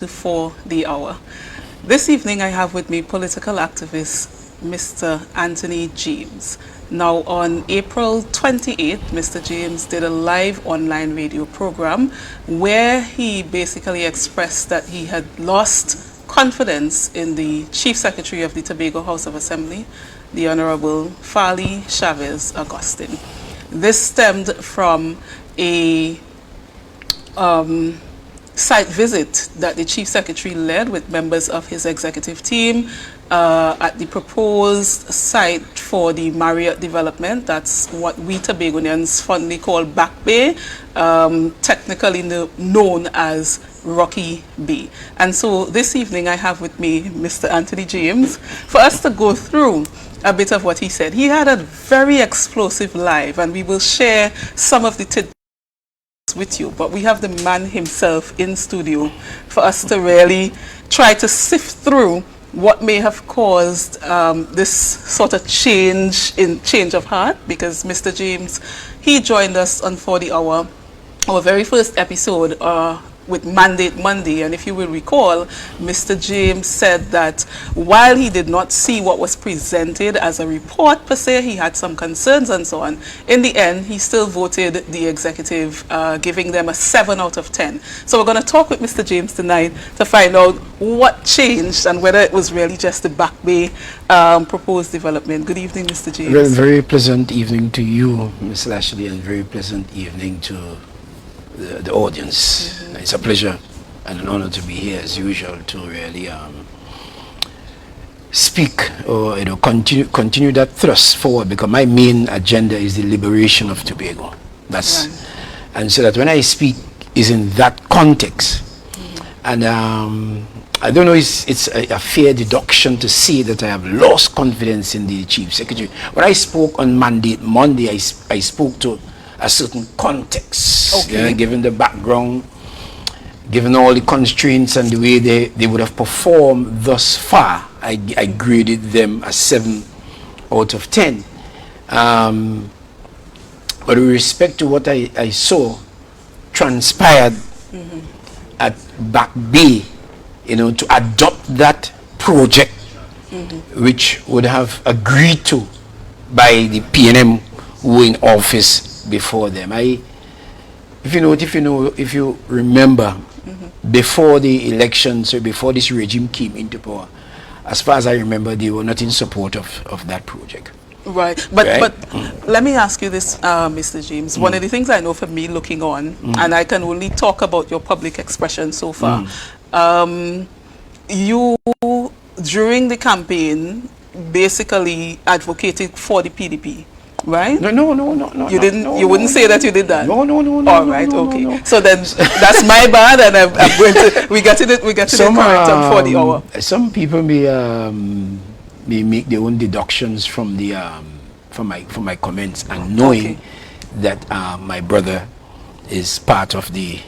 For the hour. This evening I have with me political activist Mr. Anthony James. Now on April 28th, Mr. James did a live online radio program where he basically expressed that he had lost confidence in the Chief Secretary of the Tobago House of Assembly, the Honorable Farley Chavez Augustine. This stemmed from a site visit that the Chief Secretary led with members of his executive team at the proposed site for the Marriott development. That's what we Tobagonians fondly call Back Bay, technically known as Rocky Bay. And so this evening I have with me Mr. Anthony James for us to go through a bit of what he said. He had a very explosive live, and we will share some of the tidbits with you, but we have the man himself in studio for us to really try to sift through what may have caused this sort of change of heart, because Mr. James, he joined us on For the Hour, our very first episode with Mandate Monday, and if you will recall, Mr. James said that while he did not see what was presented as a report per se, he had some concerns and so on. In the end, he still voted the executive, giving them a 7 out of 10. So we're going to talk with Mr. James tonight to find out what changed and whether it was really just the Back Bay proposed development. Good evening, Mr. James. Very, very pleasant evening to you, Ms. Lashley, and very pleasant evening to the audience. Mm-hmm. It's a pleasure and an honor to be here as usual to really speak or continue that thrust forward, because my main agenda is the liberation of Tobago. That's right. And so that when I speak is in that context. Mm-hmm. And I don't know, it's a fair deduction to say that I have lost confidence in the Chief Secretary. When I spoke on Mandate Monday, I spoke to a certain context, okay. Given the background, given all the constraints and the way they would have performed thus far, I graded them a 7 out of 10. But with respect to what I saw transpired mm-hmm. at Back Bay, to adopt that project, mm-hmm. which would have agreed to by the PNM who were in office before them. If you remember, mm-hmm. before the elections, so before this regime came into power, as far as I remember, they were not in support of that project. Right, but let me ask you this, Mr. James. One of the things I know from me looking on, and I can only talk about your public expression so far, you, during the campaign, basically advocated for the PDP. Right? No. You didn't. No, you wouldn't say that you did that. No. All right. Okay. No. So then that's my bad, and I'm going to. We got it correct on For the Hour. Some people may make their own deductions from the from my comments, and knowing that my brother is part of the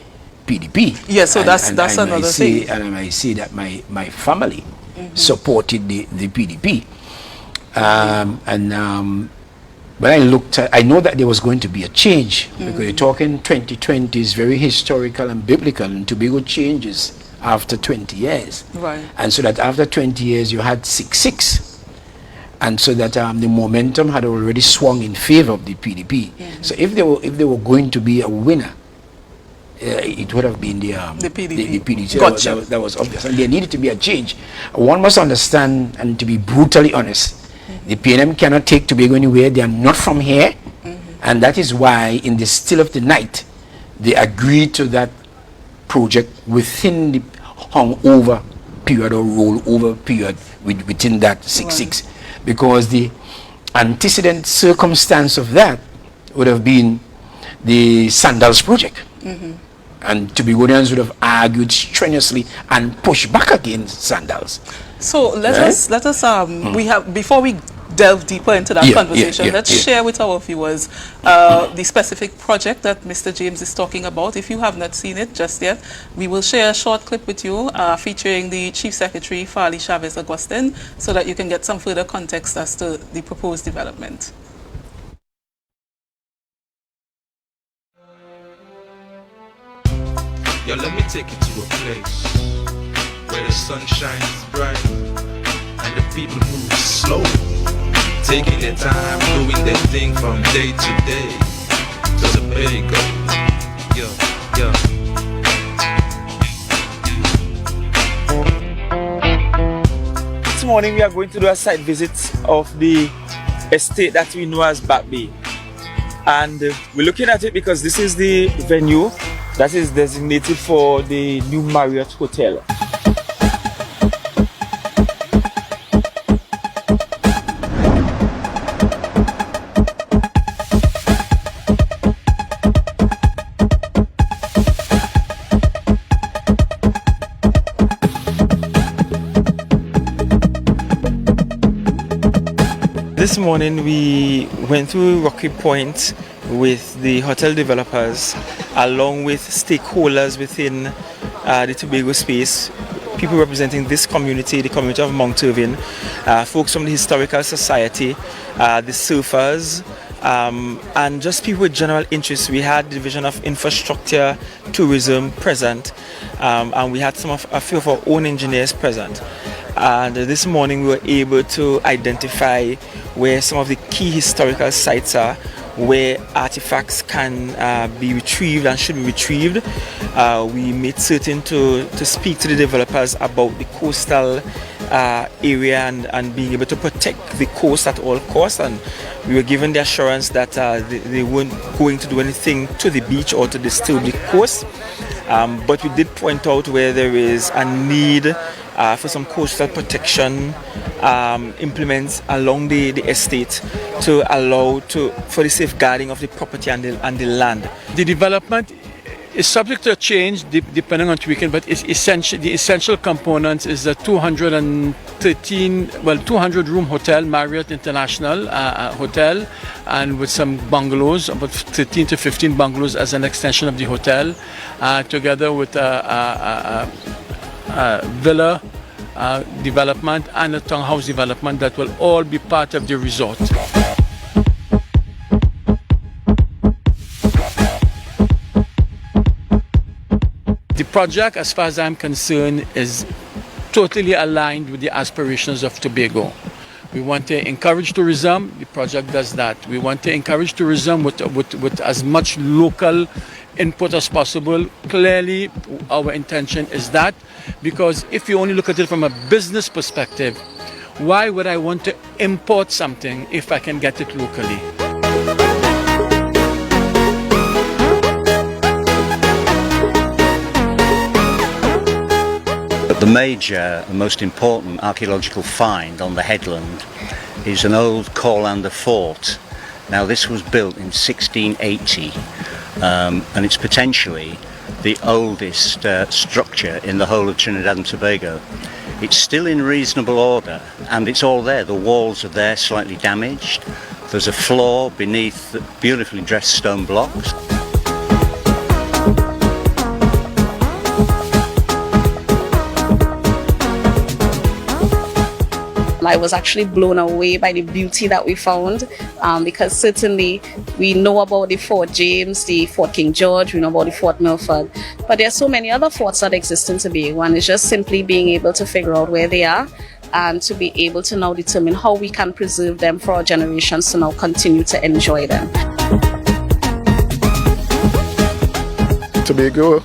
PDP. Yes. So that's another thing. And I see that my family mm-hmm. supported the PDP, when I looked at, I know that there was going to be a change, mm-hmm. because you're talking 2020 is very historical and biblical, and Tobago changes after 20 years. Right. And so that after 20 years you had 6-6. And so that the momentum had already swung in favor of the PDP. Mm-hmm. So if they were going to be a winner, it would have been the PDP. The PDP. Gotcha. That was obvious. And there needed to be a change. One must understand, and to be brutally honest, the PNM cannot take Tobago anywhere. They are not from here. Mm-hmm. And that is why in the still of the night, they agreed to that project within the hungover period or rollover period within that 6-6. Right. Because the antecedent circumstance of that would have been the Sandals project. Mm-hmm. And Tobagonians would have argued strenuously and pushed back against Sandals. So let us we have, before we delve deeper into that conversation, let's share with our viewers the specific project that Mr. James is talking about. If you have not seen it just yet, we will share a short clip with you featuring the Chief Secretary, Farley Chavez Augustine, so that you can get some further context as to the proposed development. Yo, let me take you to a place where the sun shines bright and the people move slow, taking their time, doing their thing from day to day. Tobago, yo, yo. This morning we are going to do a site visit of the estate that we know as Back Bay, and we're looking at it because this is the venue that is designated for the new Marriott hotel. This morning we went through Rocky Point with the hotel developers along with stakeholders within the Tobago space, people representing this community, the community of Mount Irving, folks from the Historical Society, the surfers, and just people with general interests. We had the Division of Infrastructure, Tourism present, and we had a few of our own engineers present. And this morning we were able to identify where some of the key historical sites are, where artifacts can be retrieved and should be retrieved. We made certain to speak to the developers about the coastal area and being able to protect the coast at all costs, and we were given the assurance that they weren't going to do anything to the beach or to disturb the coast. But we did point out where there is a need for some coastal protection implements along the estate to allow for the safeguarding of the property and the land. The development is subject to change depending on tweaking, but it's essential. The essential components is a 200 room hotel, Marriott International hotel, and with some bungalows, about 13 to 15 bungalows as an extension of the hotel, together with a villa development and a townhouse development that will all be part of the resort. The project, as far as I'm concerned, is totally aligned with the aspirations of Tobago. We want to encourage tourism. The project does that. We want to encourage tourism with as much local input as possible. Clearly, our intention is that, because if you only look at it from a business perspective, why would I want to import something if I can get it locally? The major and most important archaeological find on the headland is an old Corlander fort. Now this was built in 1680 and it's potentially the oldest structure in the whole of Trinidad and Tobago. It's still in reasonable order and it's all there. The walls are there, slightly damaged. There's a floor beneath beautifully dressed stone blocks. I was actually blown away by the beauty that we found, because certainly we know about the Fort James, the Fort King George, we know about the Fort Milford, but there are so many other forts that exist in Tobago, and it's just simply being able to figure out where they are and to be able to now determine how we can preserve them for our generations to now continue to enjoy them. Tobago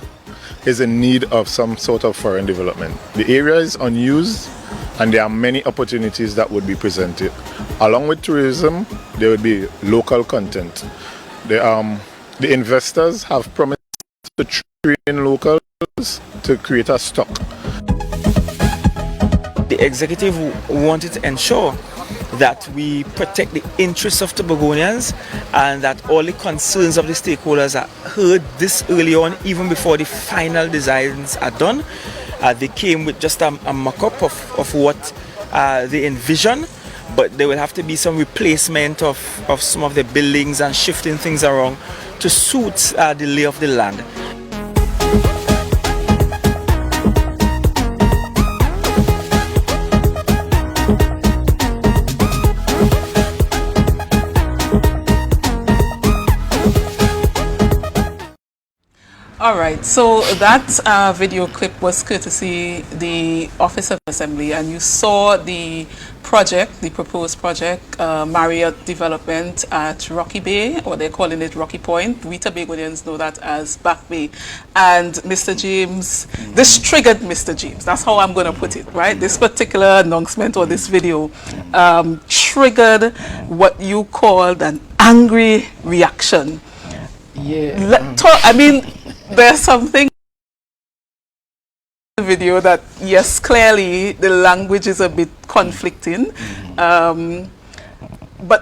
is in need of some sort of foreign development. The area is unused and there are many opportunities that would be presented. Along with tourism, there would be local content. The investors have promised to train locals to create a stock. The executive wanted to ensure that we protect the interests of Tobagonians and that all the concerns of the stakeholders are heard this early on, even before the final designs are done. They came with just a mock-up of what they envision, but there will have to be some replacement of some of the buildings and shifting things around to suit the lay of the land. All right, so that video clip was courtesy the Office of Assembly, and you saw the project, the proposed project, Marriott development at Rocky Bay, or they're calling it Rocky Point. We Tobagonians know that as Back Bay. And Mr. James, this triggered Mr. James. That's how I'm going to put it, right? This particular announcement or this video triggered what you called an angry reaction. Yeah. I mean, there's something in the video that, yes, clearly the language is a bit conflicting. But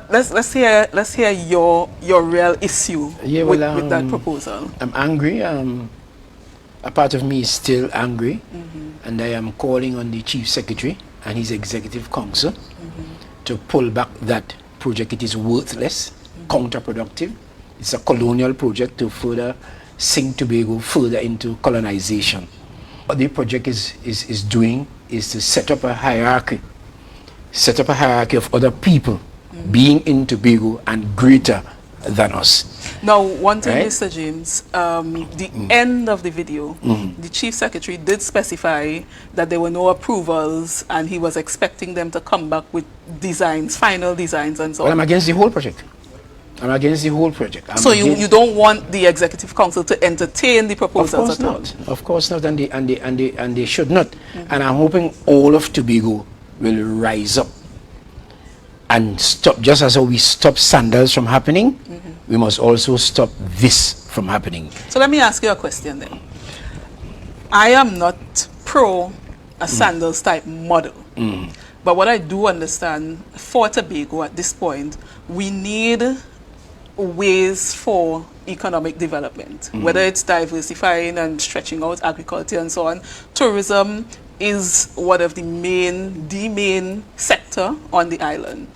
let's hear your real issue with that proposal. I'm angry. A part of me is still angry, and I am calling on the Chief Secretary and his Executive Council to pull back that project. It is worthless, counterproductive. It's a colonial project to further sink Tobago further into colonization. What the project is doing is to set up a hierarchy of other people being in Tobago and greater than us. Now, one thing, right? Mr. James, the end of the video, the Chief Secretary did specify that there were no approvals and he was expecting them to come back with designs, final designs and so on. Well, I'm against the whole project. I'm against the whole project. So you don't want the Executive Council to entertain the proposals at all? Of course not, and they should not. And I'm hoping all of Tobago will rise up and stop. Just as we stop sandals from happening, we must also stop this from happening. So let me ask you a question then. I am not pro a sandals type model, but what I do understand for Tobago at this point, we need ways for economic development, whether it's diversifying and stretching out agriculture and so on. Tourism is one of the main sector on the island.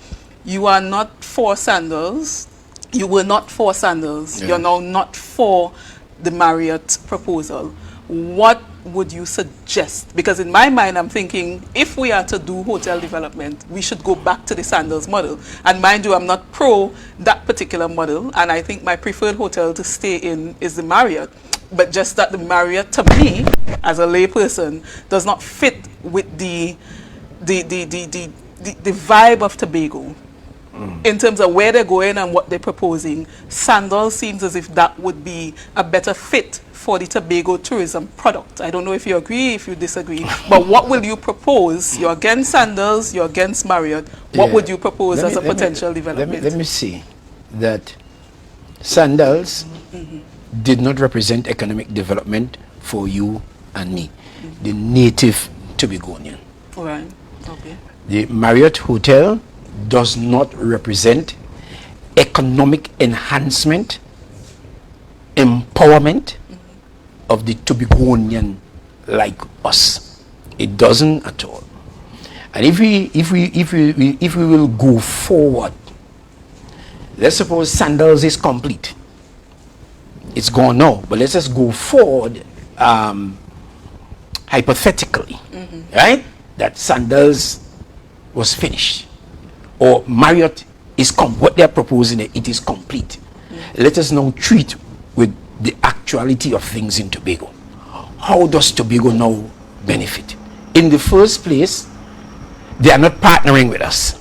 You are not for sandals. You were not for sandals. You're now not for the Marriott proposal. What would you suggest? Because in my mind, I'm thinking if we are to do hotel development, we should go back to the sandals model. And mind you, I'm not pro that particular model, and I think my preferred hotel to stay in is the Marriott. But just that the Marriott, to me, as a layperson, does not fit with the vibe of Tobago. In terms of where they're going and what they're proposing, sandals seems as if that would be a better fit for the Tobago tourism product. I don't know if you agree, if you disagree, but what will you propose? You're against sandals, you're against Marriott. What would you propose as a potential development? Let me see that sandals did not represent economic development for you and me, the native Tobagonian. Right. Okay. The Marriott Hotel does not represent economic enhancement, empowerment of the Tobagonian like us. It doesn't at all. And if we will go forward, let's suppose sandals is complete. It's gone now, but let's just go forward hypothetically, right? That sandals was finished, or Marriott is what they're proposing, it is complete. Let us now treat with the actuality of things in Tobago. How does Tobago now benefit? In the first place, they are not partnering with us.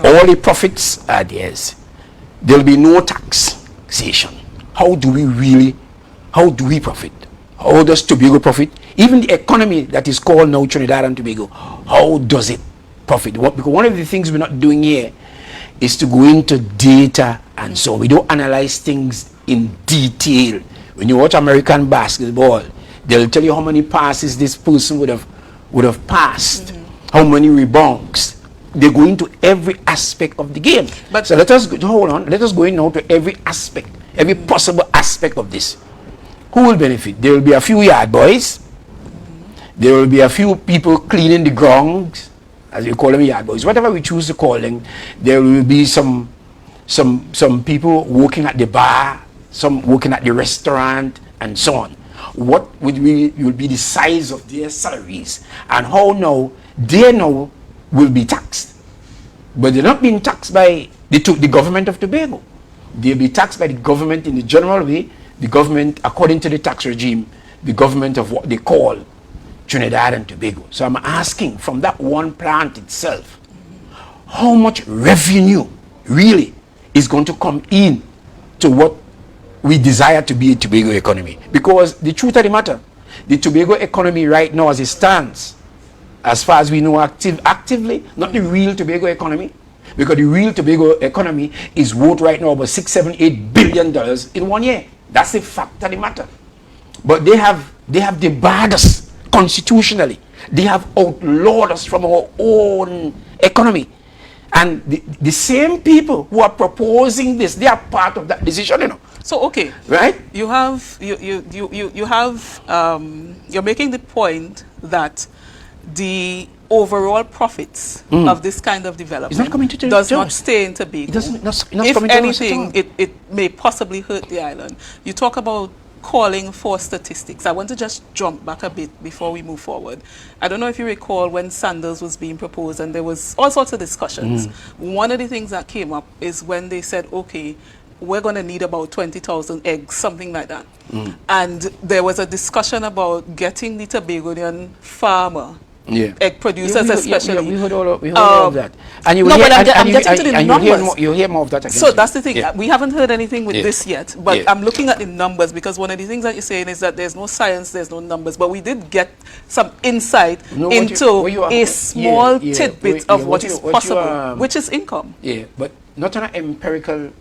All the profits are theirs. There will be no taxation. How do we profit? How does Tobago profit? Even the economy that is called now Trinidad and Tobago, how does it profit? Because one of the things we're not doing here is to go into data and so on. We don't analyze things in detail. When you watch American basketball, they'll tell you how many passes this person would have passed, how many rebounds. They go into every aspect of the game. But so let us go in now to every aspect, every possible aspect of this. Who will benefit? There will be a few yard boys. There will be a few people cleaning the grounds, as you call them, yard boys, whatever we choose to call them. There will be some people working at the bar, some working at the restaurant, and so on. What will be the size of their salaries, and how now they now will be taxed? But they're not being taxed by the government of Tobago. They'll be taxed by the government in the general way the government, according to the tax regime, the government of what they call Trinidad and Tobago. So I'm asking, from that one plant itself, how much revenue really is going to come in to what we desire to be a Tobago economy? Because the truth of the matter, the Tobago economy right now as it stands, as far as we know actively, not the real Tobago economy, because the real Tobago economy is worth right now about $6, $7, $8 billion in 1 year. That's the fact of the matter. But they have debarred us constitutionally. They have outlawed us from our own economy. And the same people who are proposing this, they are part of that decision, you know. So okay, right? You have you're making the point that the overall profits of this kind of development not coming to does not stay in Tobago. It doesn't. If anything, it may possibly hurt the island. You talk about calling for statistics. I want to just jump back a bit before we move forward. I don't know if you recall when Sanders was being proposed and there was all sorts of discussions. One of the things that came up is when they said, okay, we're going to need about 20,000 eggs, something like that. And there was a discussion about getting the Tobagonian farmer, egg producers especially. We heard all of that. And you hear more of that again. So that's the thing. We haven't heard anything with this yet, but I'm looking at the numbers because one of the things that you're saying is that there's no science, there's no numbers, but we did get some insight into a small tidbit of what is possible, which is income. Yeah, but not on an empirical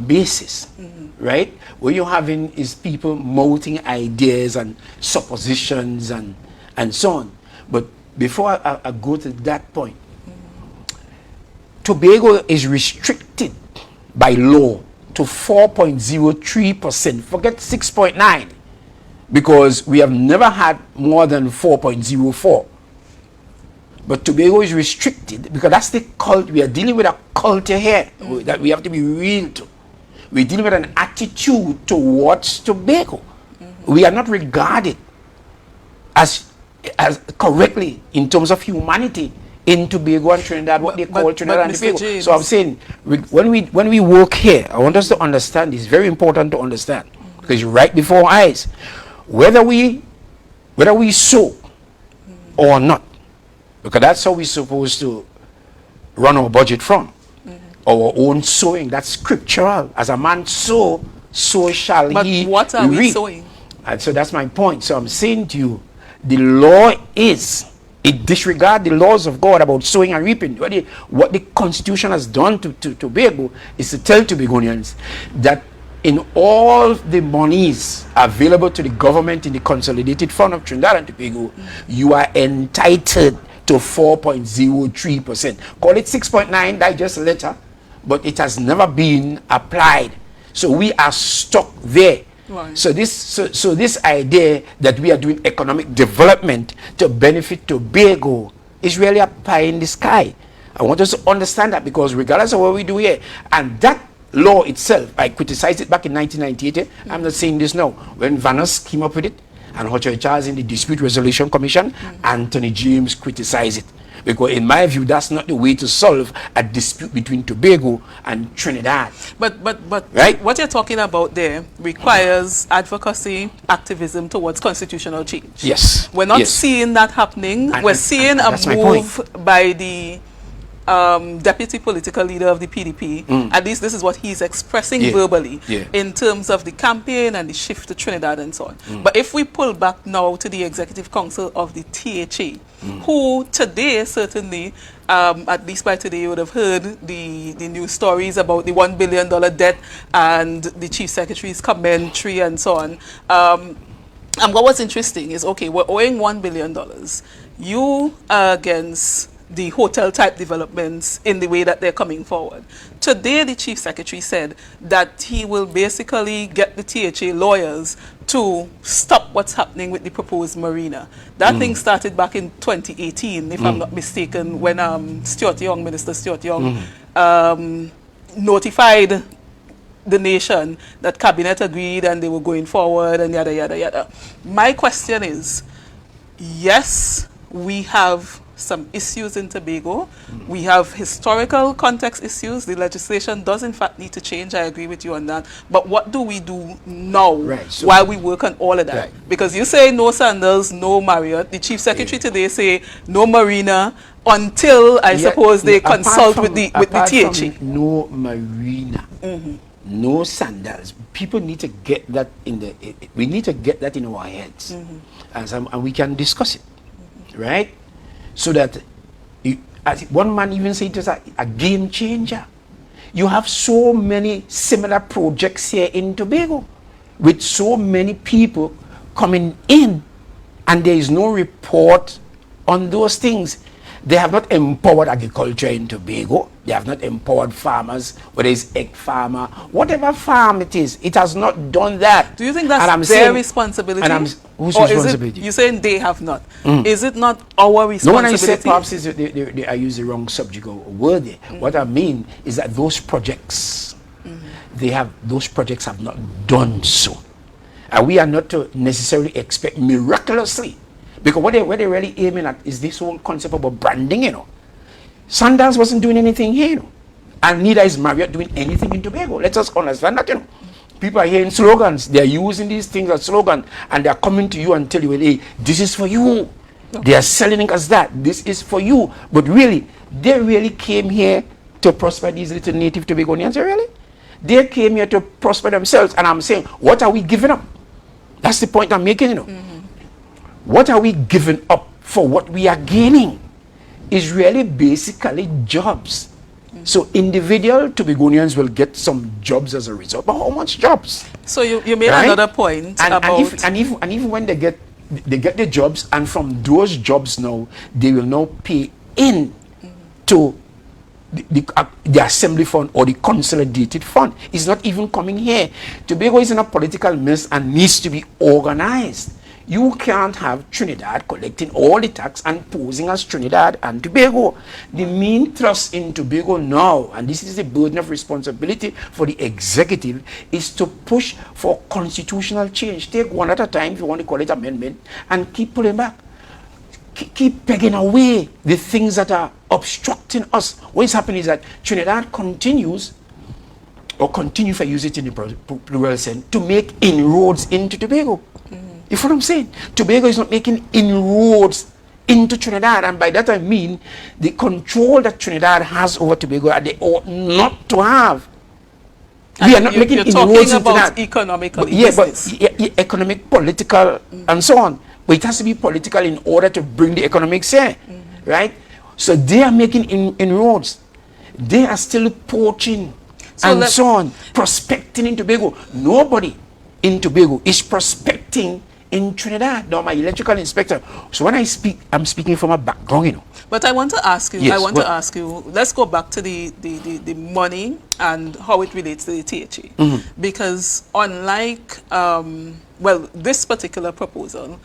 basis, right? What you're having is people mouthing ideas and suppositions and so on. But before I go to that point, Tobago is restricted by law to 4.03%. Forget 6.9, because we have never had more than 4.04. But Tobago is restricted because that's the cult. We are dealing with a culture here that we have to be real to. We're dealing with an attitude towards Tobago. We are not regarded as correctly in terms of humanity in Tobago and Trinidad, what they call Trinidad and Tobago. James. So I'm saying, when we work here, I want us to understand, it's very important to understand, because right before our eyes, whether we sow or not, because that's how we're supposed to run our budget from. Our own sowing, that's scriptural. As a man sow, so shall he reap. But what are we sowing? And so that's my point. So I'm saying to you, the law it disregards the laws of God about sowing and reaping. What the Constitution has done to Tobago is to tell Tobagonians that in all the monies available to the government in the Consolidated Fund of Trinidad and Tobago, you are entitled to 4.03%. Call it 6.9, that's just a letter, but it has never been applied. So we are stuck there. Right. So this idea that we are doing economic development to benefit Tobago is really a pie in the sky. I want us to understand that, because regardless of what we do here, and that law itself, I criticized it back in 1998. I'm not saying this now. When Vanos came up with it, and Hochoi Charles in the Dispute Resolution Commission, Anthony James criticized it. Because in my view, that's not the way to solve a dispute between Tobago and Trinidad. But right? What you're talking about there requires advocacy, activism towards constitutional change. Yes. We're not seeing that happening. We're seeing a move by the deputy political leader of the PDP. At least this is what he's expressing verbally in terms of the campaign and the shift to Trinidad and so on. But if we pull back now to the Executive Council of the THA, who today certainly, at least by today, you would have heard the news stories about the $1 billion debt and the Chief Secretary's commentary and so on. And what was interesting is, okay, we're owing $1 billion. You are against the hotel type developments in the way that they're coming forward. Today, the Chief Secretary said that he will basically get the THA lawyers to stop what's happening with the proposed marina. That thing started back in 2018, if I'm not mistaken, when Minister Stuart Young notified the nation that Cabinet agreed and they were going forward and yada, yada, yada. My question is, yes, we have some issues in Tobago. We have historical context issues. The legislation does in fact need to change. I agree with you on that. But what do we do now while we work on all of that? Because you say no sandals, no Marriott. The Chief Secretary today say no marina until I suppose they consult with the THE. No marina. No sandals. People need to get that we need to get that in our heads, and we can discuss it, right? So that, as one man even said, it was a game changer. You have so many similar projects here in Tobago, with so many people coming in, and there is no report on those things. They have not empowered agriculture in Tobago. They have not empowered farmers, whether it's egg farmer, whatever farm it is. It has not done that. Do you think that's their responsibility? Whose responsibility? You're saying they have not. Is it not our responsibility? No, when I say perhaps I use the wrong subject or word there. What I mean is that those projects, those projects have not done so. And we are not to necessarily expect miraculously. Because what they're really aiming at is this whole concept about branding, you know. Sandals wasn't doing anything here, you know. And neither is Marriott doing anything in Tobago. Let us understand that, you know. People are hearing slogans. They're using these things as slogans. And they're coming to you and tell you, well, hey, this is for you. They are selling it as that. This is for you. But really, they really came here to prosper these little native Tobagonians, really. They came here to prosper themselves. And I'm saying, what are we giving up? That's the point I'm making, you know. What are we giving up for what we are gaining? Is really basically jobs. So individual Tobagonians will get some jobs as a result. But how much jobs? So you made another point about... And even when they get the jobs, and from those jobs now, they will now pay in to the assembly fund or the consolidated fund. It's not even coming here. Tobago is in a political mess and needs to be organized. You can't have Trinidad collecting all the tax and posing as Trinidad and Tobago. The main thrust in Tobago now, and this is the burden of responsibility for the executive, is to push for constitutional change. Take one at a time, if you want to call it amendment, and keep pulling back. Keep pegging away the things that are obstructing us. What is happening is that Trinidad continues, or continue, if I use it in the plural sense, to make inroads into Tobago. You follow what I'm saying? Tobago is not making inroads into Trinidad, and by that I mean the control that Trinidad has over Tobago and they ought not to have. We are not making inroads into that. Economically, economic, political, and so on. But it has to be political in order to bring the economics here, right? So they are making inroads. They are still poaching and so on, prospecting in Tobago. Nobody in Tobago is prospecting in Trinidad. Now, my electrical inspector. So when I speak, I'm speaking from a background, you know. But I want to ask you. Yes, to ask you. Let's go back to the money and how it relates to the THE, because unlike this particular proposal,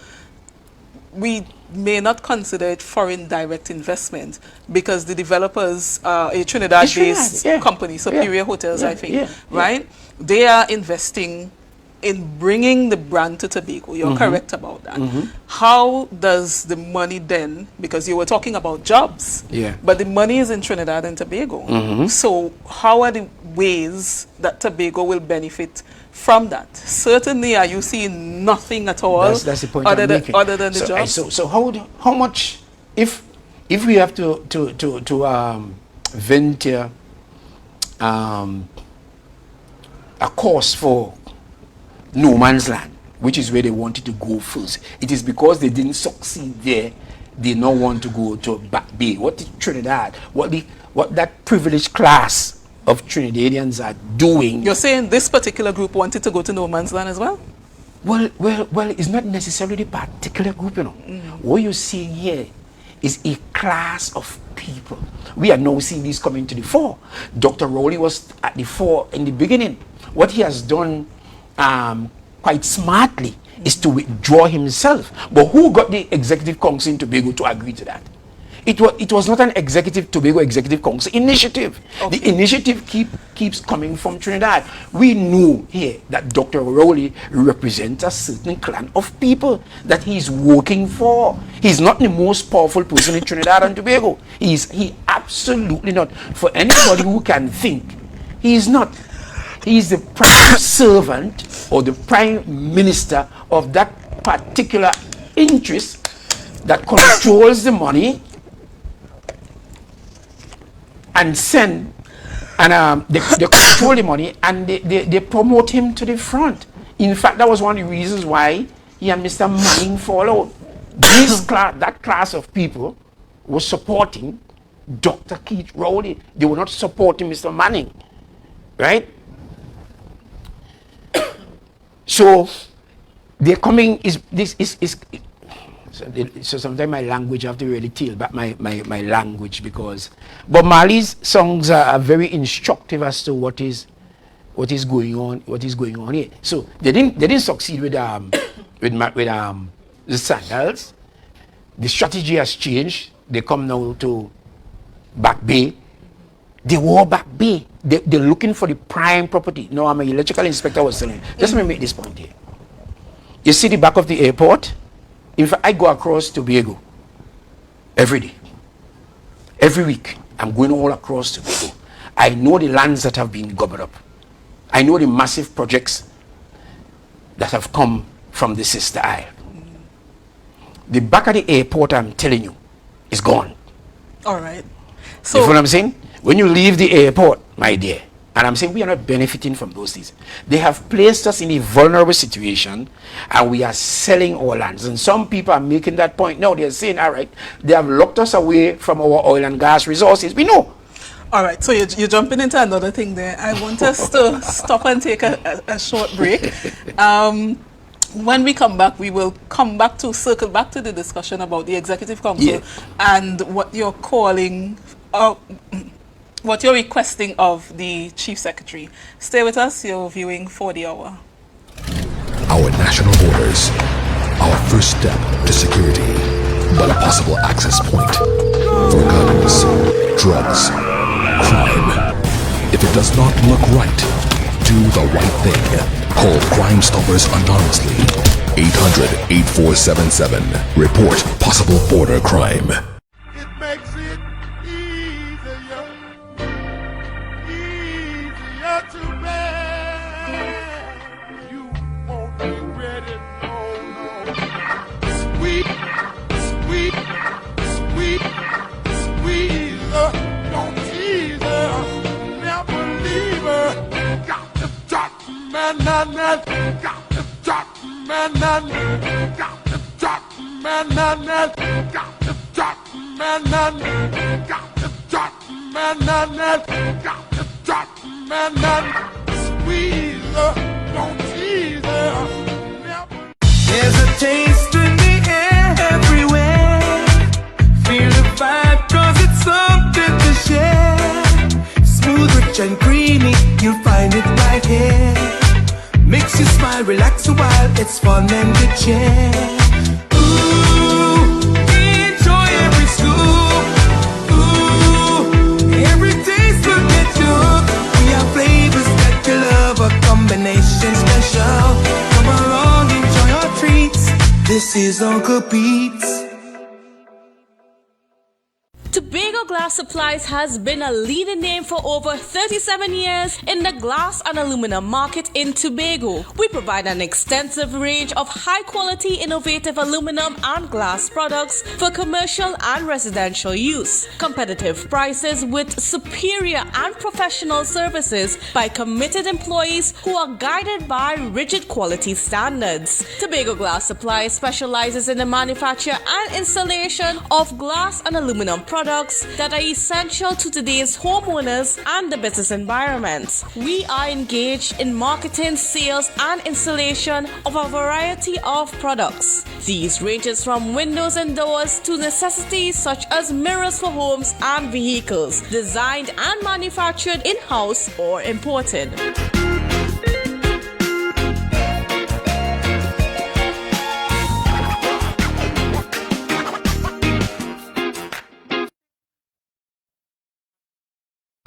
we may not consider it foreign direct investment because the developers are a Trinidad-based company, Superior Hotels, I think, right? They are investing in bringing the brand to Tobago. You're correct about that. How does the money then, because you were talking about jobs, but the money is in Trinidad and Tobago. So how are the ways that Tobago will benefit from that? Certainly, are you seeing nothing at all that's the point other than the jobs? So how much, if we have to venture a course for no man's land, which is where they wanted to go first. It is because they didn't succeed there, they now want to go to Back Bay. What did Trinidad, what that privileged class of Trinidadians are doing? You're saying this particular group wanted to go to no man's land as well? Well, it's not necessarily the particular group, you know. What you're seeing here is a class of people. We are now seeing this coming to the fore. Dr. Rowley was at the fore in the beginning. What he has done quite smartly is to withdraw himself. But who got the Executive Council in Tobago to agree to that? It was not an Tobago Executive Council initiative. Okay. The initiative keeps coming from Trinidad. We know here that Dr. Rowley represents a certain clan of people that he's working for. He's not the most powerful person in Trinidad and Tobago. He absolutely not. For anybody who can think, he's not. He's the prime servant or the prime minister of that particular interest that controls the money and they control the money and they promote him to the front. In fact, that was one of the reasons why he and Mr. Manning fall out. That class of people was supporting Dr. Keith Rowley. They were not supporting Mr. Manning, right? So they're coming. So sometimes my language, I have to really tell back my language, because Bob Marley's songs are very instructive as to what is going on here. So they didn't succeed with the Sandals. The strategy has changed. They come now to Back Bay. They were Back Bay. They're looking for the prime property. No, I'm an electrical inspector, was telling you. Just let me make this point here. You see the back of the airport? In fact, I go across Tobago every day. Every week, I'm going all across Tobago. I know the lands that have been gobbled up. I know the massive projects that have come from the sister isle. The back of the airport, I'm telling you, is gone. All right. So, you know what I'm saying? When you leave the airport, my dear, and I'm saying we are not benefiting from those things. They have placed us in a vulnerable situation, and we are selling our lands. And some people are making that point. No, they're saying, all right, they have locked us away from our oil and gas resources. We know. All right, so you're jumping into another thing there. I want us to stop and take a short break. When we come back, we will circle back to the discussion about the Executive Council and what you're calling... what you're requesting of the Chief Secretary. Stay with us, you're viewing For the Hour. Our national borders, our first step to security, but a possible access point for guns, drugs, crime. If it does not look right, do the right thing. Call Crime Stoppers anonymously. 800-8477. Report possible border crime. It makes it easier to bear. You won't regret it, no. Sweet, squeezer, don't tease her, never leave her. Got to talk, man, got to talk, man, got to talk, man, got to talk, man, got to talk, man, got to talk. Squeeze her, don't tease her. There's a taste in the air everywhere. Feel the vibe, cause it's something to share. Smooth, rich and creamy, you'll find it right here. Makes you smile, relax a while, it's fun and good cheer. Ooh, enjoy every scoop. Ooh, every taste will get you hooked. Flavors that you love, a combination special. Come along, enjoy your treats. This is Uncle Pete's. Tobago Glass Supplies has been a leading name for over 37 years in the glass and aluminum market in Tobago. We provide an extensive range of high-quality, innovative aluminum and glass products for commercial and residential use. Competitive prices with superior and professional services by committed employees who are guided by rigid quality standards. Tobago Glass Supplies specializes in the manufacture and installation of glass and aluminum products that are essential to today's homeowners and the business environment. We are engaged in marketing, sales, and installation of a variety of products. These ranges from windows and doors to necessities such as mirrors for homes and vehicles, designed and manufactured in-house or imported.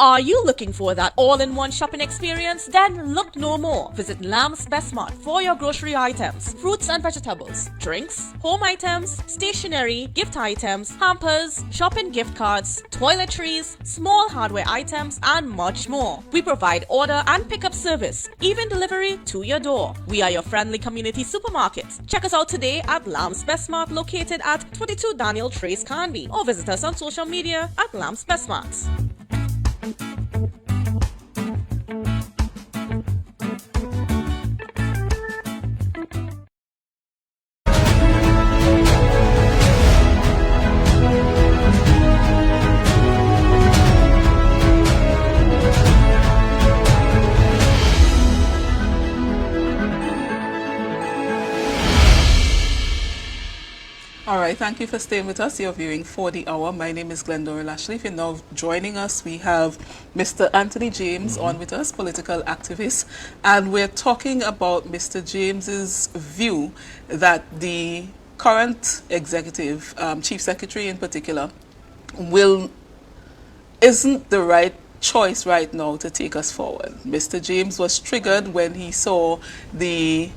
Are you looking for that all-in-one shopping experience? Then look no more. Visit Lamb's Best Mart for your grocery items, fruits and vegetables, drinks, home items, stationery, gift items, hampers, shopping gift cards, toiletries, small hardware items, and much more. We provide order and pickup service, even delivery to your door. We are your friendly community supermarket. Check us out today at Lamb's Best Mart, located at 22 Daniel Trace Canby, or visit us on social media at Lamb's Best Mart. All right, thank you for staying with us. You're viewing For the Hour. My name is Glendora Lashley. If you're now joining us, we have Mr. Anthony James on with us, political activist, and we're talking about Mr. James's view that the current executive, chief secretary in particular, isn't the right choice right now to take us forward. Mr. James was triggered when he saw the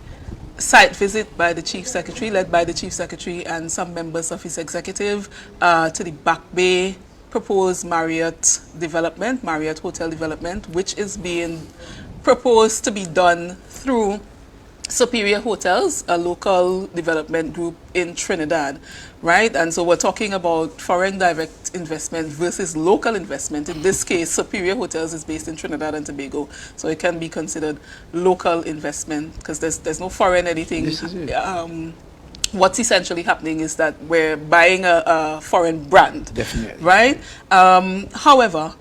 site visit by the Chief Secretary, led by the Chief Secretary and some members of his executive, to the Back Bay proposed Marriott development, Marriott hotel development, which is being proposed to be done through Superior Hotels, a local development group in Trinidad, right? And so we're talking about foreign direct investment versus local investment. In this case, Superior Hotels is based in Trinidad and Tobago, so it can be considered local investment because there's no foreign anything. This is it. What's essentially happening is that we're buying a foreign brand, Definitely. right? However,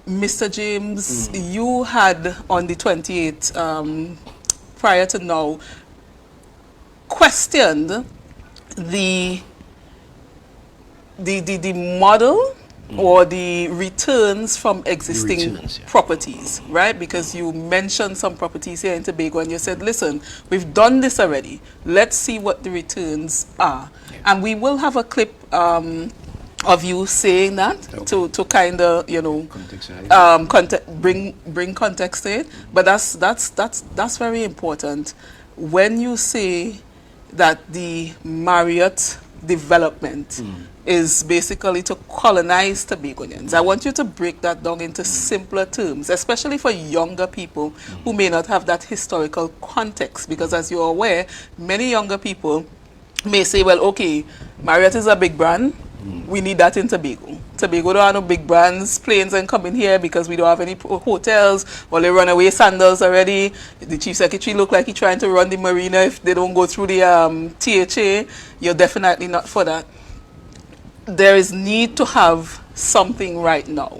Mr. James, you had on the 28th, prior to now, questioned the model or the returns from existing properties, right? Because you mentioned some properties here in Tobago and you said, listen, we've done this already. Let's see what the returns are. Yeah. And we will have a clip of you saying that to kind of, you know, bring context to it. But that's very important. When you say that the Marriott development is basically to colonize Tobagonians, I want you to break that down into simpler terms, especially for younger people who may not have that historical context, because as you're aware, many younger people may say, well, okay, Marriott is a big brand, we need that in Tobago. Tobago don't have no big brands, planes ain't coming here because we don't have any hotels, or they run away sandals already. The Chief Secretary look like he's trying to run the marina if they don't go through the THA. You're definitely not for that. There is need to have something right now.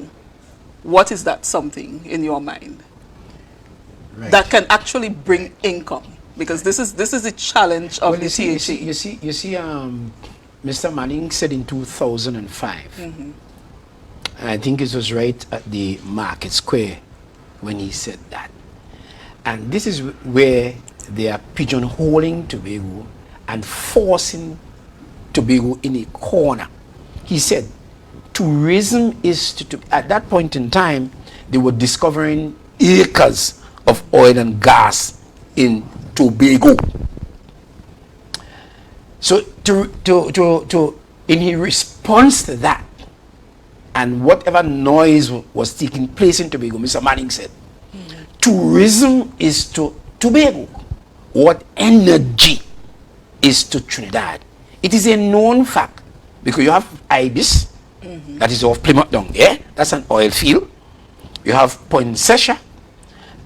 What is that something in your mind that can actually bring income? Because this is the challenge of the THA. You see, Mr. Manning said in 2005, and I think it was right at the Market Square when he said that. And this is where they are pigeonholing Tobago and forcing Tobago in a corner. He said, tourism is to at that point in time, they were discovering acres of oil and gas in Tobago. So in his response to that, and whatever noise was taking place in Tobago, Mr. Manning said, tourism is to Tobago what energy is to Trinidad. It is a known fact, because you have Ibis, that is off Plymouth down there, that's an oil field. You have Poinsessia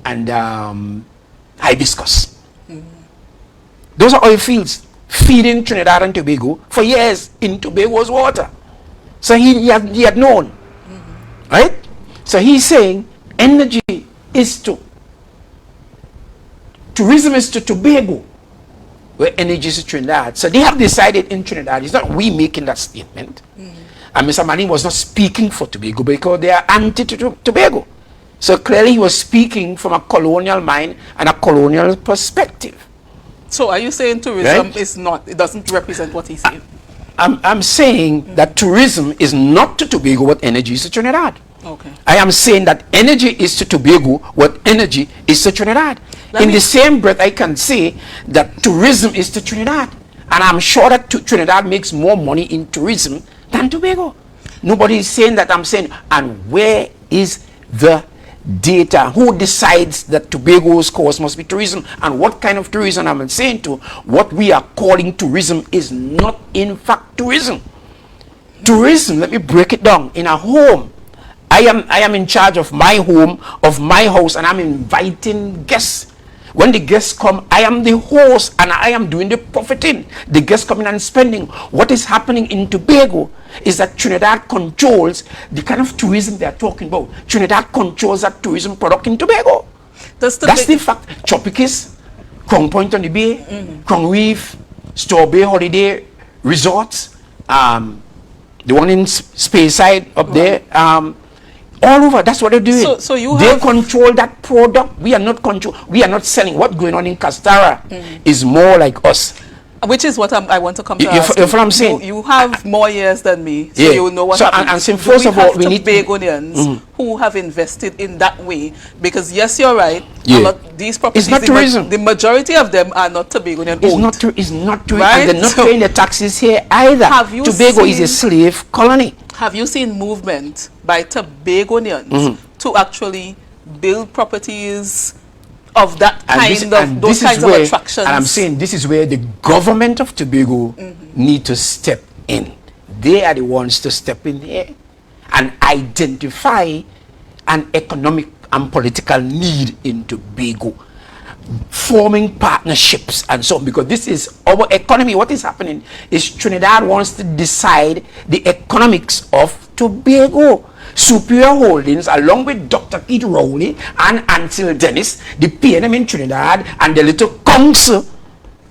and Hibiscus. Those are oil fields feeding Trinidad and Tobago for years in Tobago's water. So he had known, right? So he's saying energy is to, tourism is to Tobago, where energy is to Trinidad. So they have decided in Trinidad, it's not we making that statement. And Mr. Manning was not speaking for Tobago because they are anti-Tobago. So clearly he was speaking from a colonial mind and a colonial perspective. So are you saying tourism is not, it doesn't represent what he's saying? I'm saying that tourism is not to Tobago what energy is to Trinidad. Okay. I am saying that energy is to Tobago what energy is to Trinidad. In the same breath, I can say that tourism is to Trinidad. And I'm sure that Trinidad makes more money in tourism than Tobago. Nobody is saying that. I'm saying, and where is the data? Who decides that Tobago's course must be tourism? And what kind of tourism I'm saying to? What we are calling tourism is not in fact tourism. Tourism, let me break it down. In a home, I am in charge of my home, of my house, and I'm inviting guests. When the guests come, I am the host and I am doing the profiting. The guests coming and spending. What is happening in Tobago is that Trinidad controls the kind of tourism they are talking about. Trinidad controls that tourism product in Tobago. That's the fact. Tropicus, Crown Point on the Bay, Crown Reef, Store Bay Holiday Resorts, the one in Speyside up there, all over. That's what they're doing. So they control that product. We are not we are not selling. What's going on in Castara is more like us. Which is what I want to come to. You know what I'm saying? You have more years than me, so yeah. you know what happens. And so first of all, we need Tobagonians who have invested in that way, because yes, you're right. Yeah. These properties, it's not tourism. The majority of them are not Tobagonian owned. It's not tourism. Right? And they're not paying the taxes here either. Tobago is a slave colony. Have you seen movement by Tobagonians to actually build properties of that those kinds of attractions? And I'm saying this is where the government of Tobago need to step in. They are the ones to step in here and identify an economic and political need in Tobago, forming partnerships and so on, because this is our economy. What is happening is Trinidad wants to decide the economics of Tobago. Superior Holdings, along with Dr. Keith Rowley and Ansel Dennis, the PNM in Trinidad, and the little council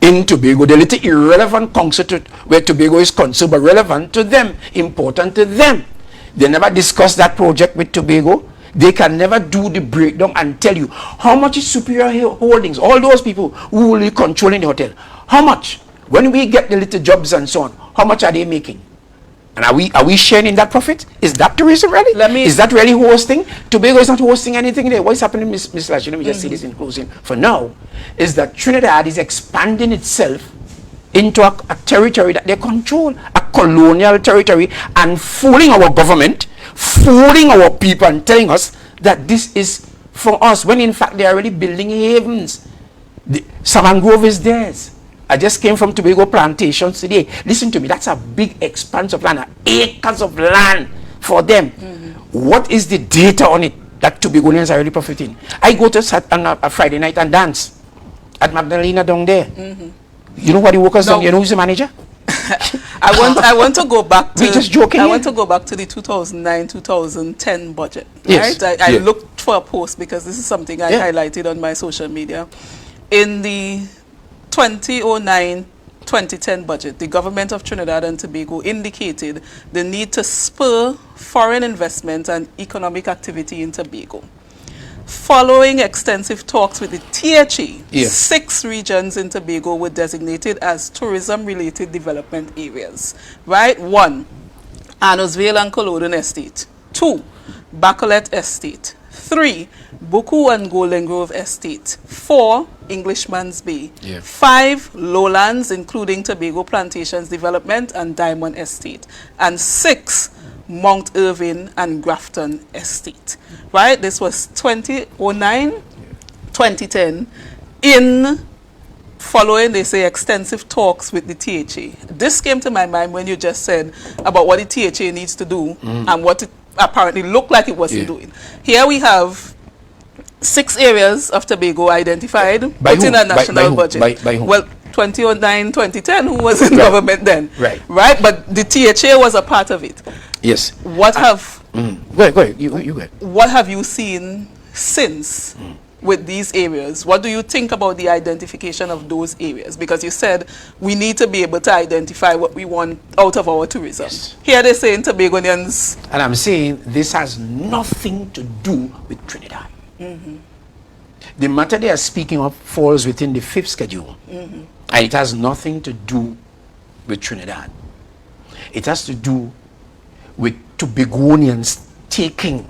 in Tobago, the little irrelevant council where Tobago is concerned, but relevant to them, important to them. They never discuss that project with Tobago. They can never do the breakdown and tell you how much is Superior Holdings, all those people who will be controlling the hotel. How much? When we get the little jobs and so on, how much are they making? And are we sharing in that profit? Is that tourism really? Is that really hosting? Tobago is not hosting anything there. What is happening, Ms. Lash? Let me just say this in closing. For now, is that Trinidad is expanding itself into a territory that they control, a colonial territory, and fooling our government, fooling our people, and telling us that this is for us, when in fact they are already building havens. Saman Grove is theirs. I just came from Tobago plantations today. Listen to me, that's a big expanse of land, acres of land for them. What is the data on it that Tobagonians are really profiting? I go to on a Friday night and dance at Magdalena down there. You know what the workers down? You know who's the manager? I want to go back to. We're just joking. I want to go back to the 2009-2010 budget. Yes. Right? I looked for a post because this is something I highlighted on my social media. In the 2009-2010 budget, the government of Trinidad and Tobago indicated the need to spur foreign investment and economic activity in Tobago. Following extensive talks with the THE, 6 regions in Tobago were designated as tourism-related development areas. Right? 1, Annosvale and Culloden Estate. 2, Bacolet Estate. 3, Buku and Golden Grove Estate. 4, Englishman's Bay. 5, Lowlands, including Tobago Plantations Development and Diamond Estate. And 6, Mount Irving and Grafton Estate. Right? This was 2009, 2010. In following, they say, extensive talks with the THA. This came to my mind when you just said about what the THA needs to do and what it apparently looked like it wasn't doing. Here we have 6 areas of Tobago identified, put in a national budget. By whom? Well, 2009, 2010, who was in government then? Right. But the THA was a part of it. Yes. What have go ahead. You go ahead. What have you seen since with these areas? What do you think about the identification of those areas? Because you said we need to be able to identify what we want out of our tourism. Here they say in Tobagonians. And I'm saying this has nothing to do with Trinidad. The matter they are speaking of falls within the 5th schedule. And it has nothing to do with Trinidad. It has to do with Tobagonians taking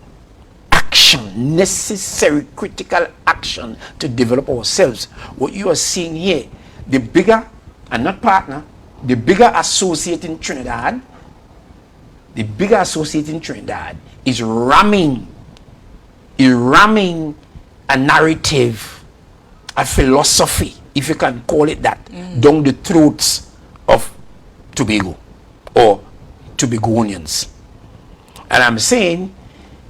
action, necessary critical action to develop ourselves. What you are seeing here, the bigger, and not partner, the bigger associate in Trinidad, is ramming a narrative, a philosophy, if you can call it that, down the throats of Tobago or Tobagonians. And I'm saying,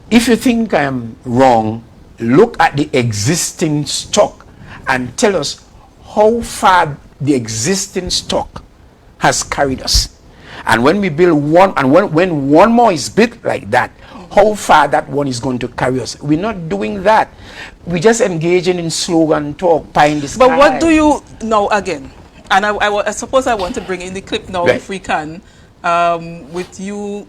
if you think I'm wrong, look at the existing stock and tell us how far the existing stock has carried us. And when we build one, and when one more is built like that, how far that one is going to carry us. We're not doing that. We're just engaging in slogan talk, pie in the sky. But what do you now again? And I suppose I want to bring in the clip now, if we can, with you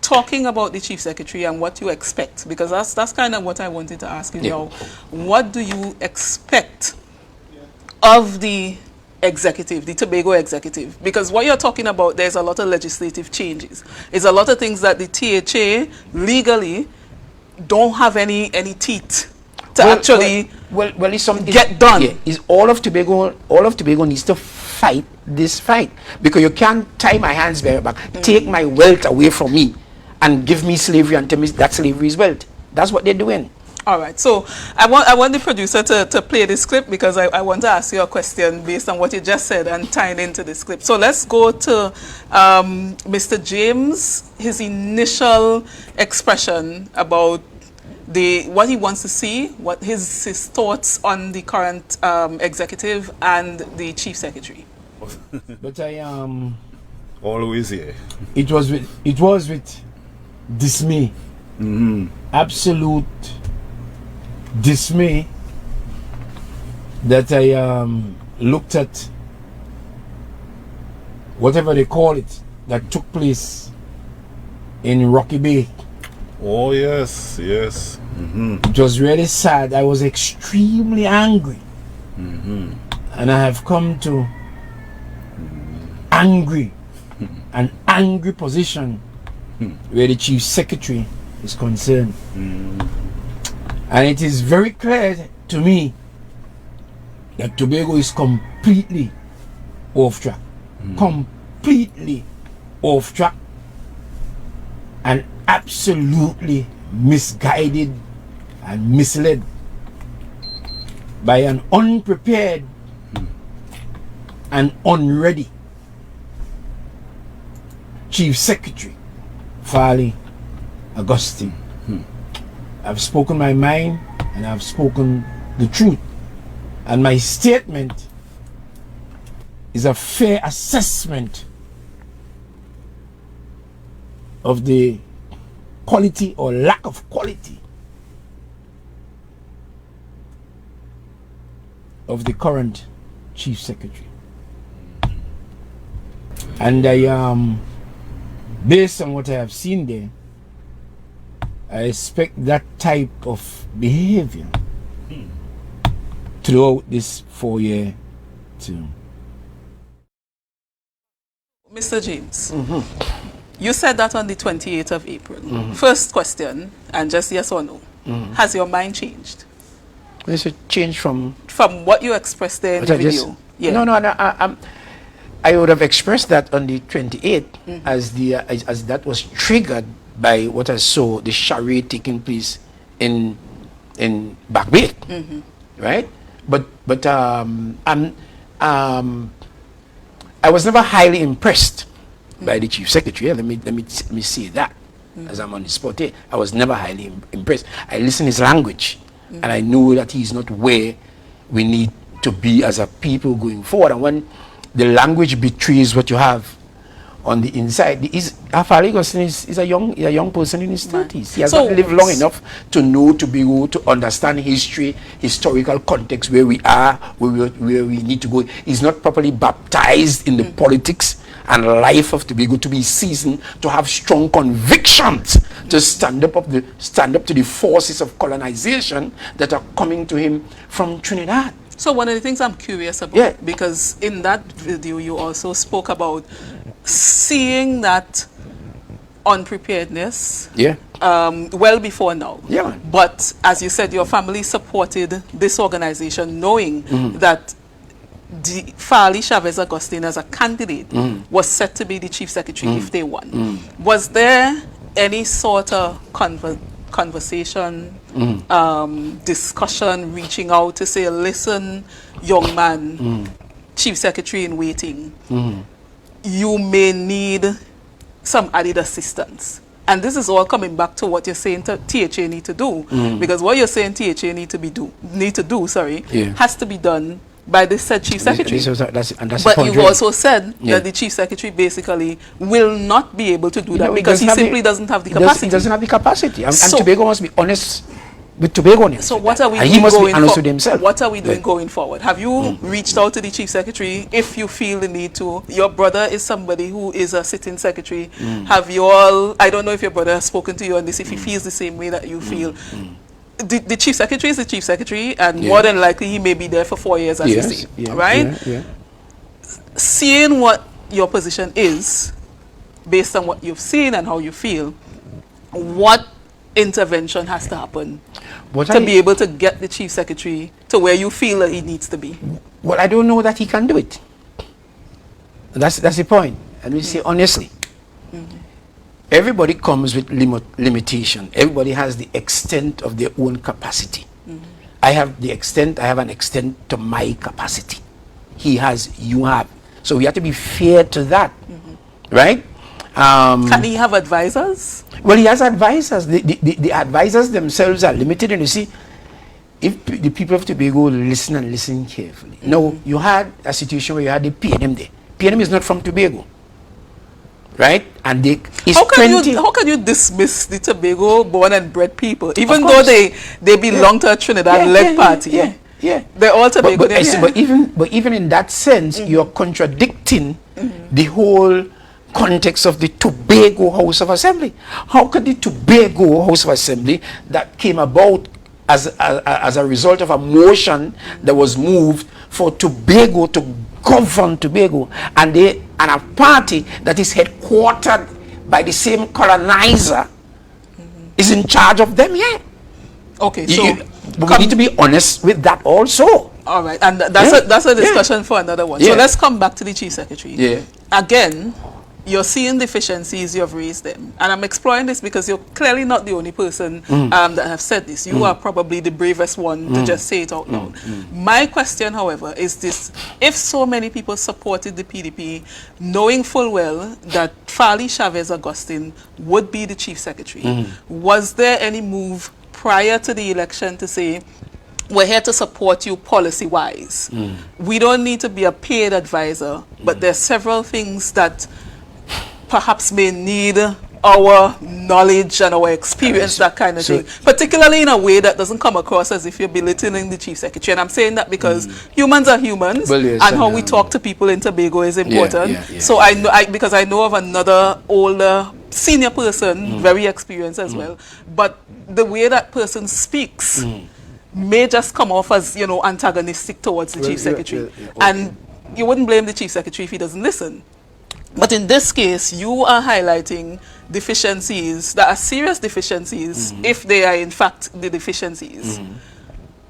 talking about the Chief Secretary and what you expect, because that's kind of what I wanted to ask you now. What do you expect of the executive, the Tobago executive? Because what you're talking about, there's a lot of legislative changes. It's a lot of things that the THA legally don't have any teeth to actually get done. Yeah, is all of Tobago needs to fight this fight, because you can't tie my hands behind my back, take my wealth away from me and give me slavery and tell me that slavery is wealth. That's what they're doing. All right, so I want the producer to play this clip, because I want to ask you a question based on what you just said and tying into this clip. So let's go to Mr. James, his initial expression about what he wants to see, what his thoughts on the current executive and the Chief Secretary. But I always here. It was with dismay, absolute dismay, that I looked at whatever they call it that took place in Rocky Bay. Oh yes. It was really sad. I was extremely angry, and I have come to an angry position where the Chief Secretary is concerned. And it is very clear to me that Tobago is completely off track. Completely off track. And absolutely misguided and misled by an unprepared and unready Chief Secretary, Farley, Augustine. I've spoken my mind, and I've spoken the truth. And my statement is a fair assessment of the quality or lack of quality of the current Chief Secretary. And I based on what I have seen there, I expect that type of behavior throughout this 4-year term. Mr. James, you said that on the 28th of April. First question, and just yes or no. Has your mind changed? It's a change from what you expressed there in the video. No. I would have expressed that on the 28th as that was triggered by what I saw, the charade taking place in Back Bay, right? But I was never highly impressed by the Chief Secretary. Let me say that as I'm on the spot here. I was never highly impressed. I listened his language, and I knew that he's not where we need to be as a people going forward. And when the language betrays what you have on the inside, Farley Augustine is a young person in his 30s. He has not lived long enough to know, to be able to understand history, historical context, where we are, where we need to go. He's not properly baptized in the politics and life of Tobago to be seasoned, to have strong convictions, to stand up to the forces of colonization that are coming to him from Trinidad. So one of the things I'm curious about, because in that video you also spoke about seeing that unpreparedness well before now. Yeah, man. But as you said, your family supported this organization knowing that Farley, Chavez, Augustine as a candidate was set to be the chief secretary if they won. Was there any sort of conversation, discussion, reaching out to say, listen, young man, chief secretary in waiting, you may need some added assistance? And this is all coming back to what you're saying THA need to do, because what you're saying THA need to do has to be done by the said chief secretary. But you've also said that the chief secretary basically will not be able to do that because he simply doesn't have the capacity. He doesn't have the capacity. And Tobago must be honest with Tobagonians. So what are we doing? He must be honest with himself. What are we doing going forward? Have you reached out to the chief secretary if you feel the need to? Your brother is somebody who is a sitting secretary. Have you all, I don't know if your brother has spoken to you on this, if he feels the same way that you feel. The chief secretary is the chief secretary, and more than likely he may be there for 4 years, as you say, right? Seeing what your position is, based on what you've seen and how you feel, what intervention has to happen to be able to get the chief secretary to where you feel that he needs to be? Well, I don't know that he can do it. That's the point. And we say honestly. Everybody comes with limitation. Everybody has the extent of their own capacity. I have an extent to my capacity. He has, you have. So we have to be fair to that, right? Can he have advisors? Well, he has advisors. The advisors themselves are limited. And you see, if the people of Tobago listen carefully. Now, you had a situation where you had the PNM there. PNM is not from Tobago. Right? And how can you dismiss the Tobago born and bred people, even though they belong to a Trinidad-led party? They're all Tobago. But even in that sense, you're contradicting the whole context of the Tobago House of Assembly. How could the Tobago House of Assembly that came about as a result of a motion that was moved for Tobago to govern Tobago, and a party that is headquartered by the same colonizer is in charge of them here? Okay, so we need to be honest with that also. All right, and that's a discussion for another one. So let's come back to the chief secretary. Again, you're seeing deficiencies, you've raised them. And I'm exploring this because you're clearly not the only person that have said this. You are probably the bravest one to just say it out loud. My question, however, is this. If so many people supported the PDP, knowing full well that Farley, Chavez, Augustine would be the chief secretary, was there any move prior to the election to say, we're here to support you policy-wise. We don't need to be a paid advisor, but there's several things that perhaps may need our knowledge and our experience, that kind of thing, particularly in a way that doesn't come across as if you're belittling the chief secretary. And I'm saying that because humans are humans, and how we talk to people in Tobago is important. So I know, because I know of another older senior person, very experienced as well, but the way that person speaks may just come off as, antagonistic towards the chief secretary. And you wouldn't blame the chief secretary if he doesn't listen. But in this case, you are highlighting deficiencies that are serious deficiencies, if they are in fact the deficiencies.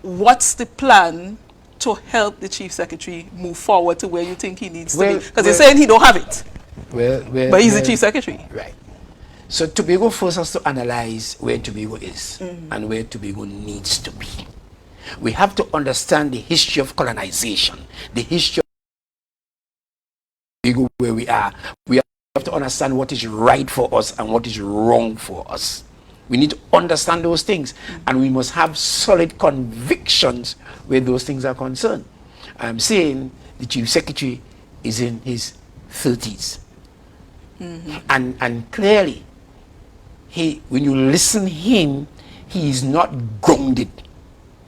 What's the plan to help the chief secretary move forward to where you think he needs to be? Because you're saying he don't have it, but he's the chief secretary. Right. So Tobago first has to analyze where Tobago is and where Tobago needs to be. We have to understand the history of colonization, the history of Tobago where we are. We have to understand what is right for us and what is wrong for us. We need to understand those things, and we must have solid convictions where those things are concerned. I'm saying the chief secretary is in his 30s. And clearly, when you listen to him, he is not grounded.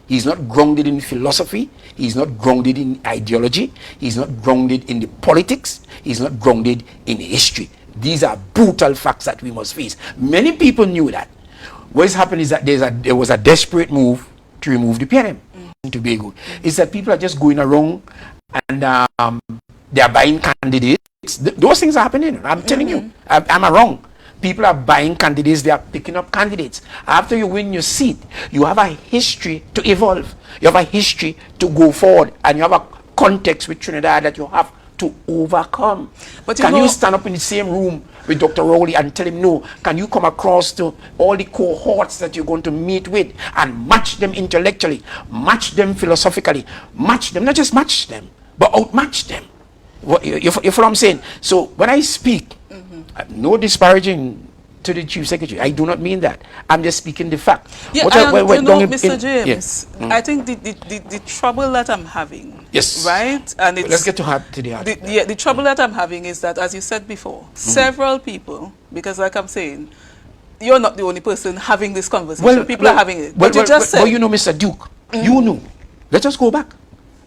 He's not grounded in philosophy. He's not grounded in ideology. He's not grounded in the politics. He's not grounded in history. These are brutal facts that we must face. Many people knew that. What's happened is that there was a desperate move to remove the PNM in Tobago. It's that people are just going around and they are buying candidates. Those things are happening. I'm telling you. Am I wrong? people are buying candidates, they are picking up candidates. After you win your seat, you have a history to evolve. You have a history to go forward, and you have a context with Trinidad that you have to overcome. But can you stand up in the same room with Dr. Rowley and tell him no? Can you come across to all the cohorts that you're going to meet with and match them intellectually, match them philosophically, match them, not just match them, but outmatch them? You follow what I'm saying? So when I speak, no disparaging to the Chief Secretary. I do not mean that. I'm just speaking the fact. Yeah, Mr. James, I think the trouble that I'm having, right? And it's, let's get to the heart. The trouble that I'm having is that, as you said before, several people, because like I'm saying, you're not the only person having this conversation. People are having it. But you just said... Well, you know, Mr. Duke, you know. Let us go back.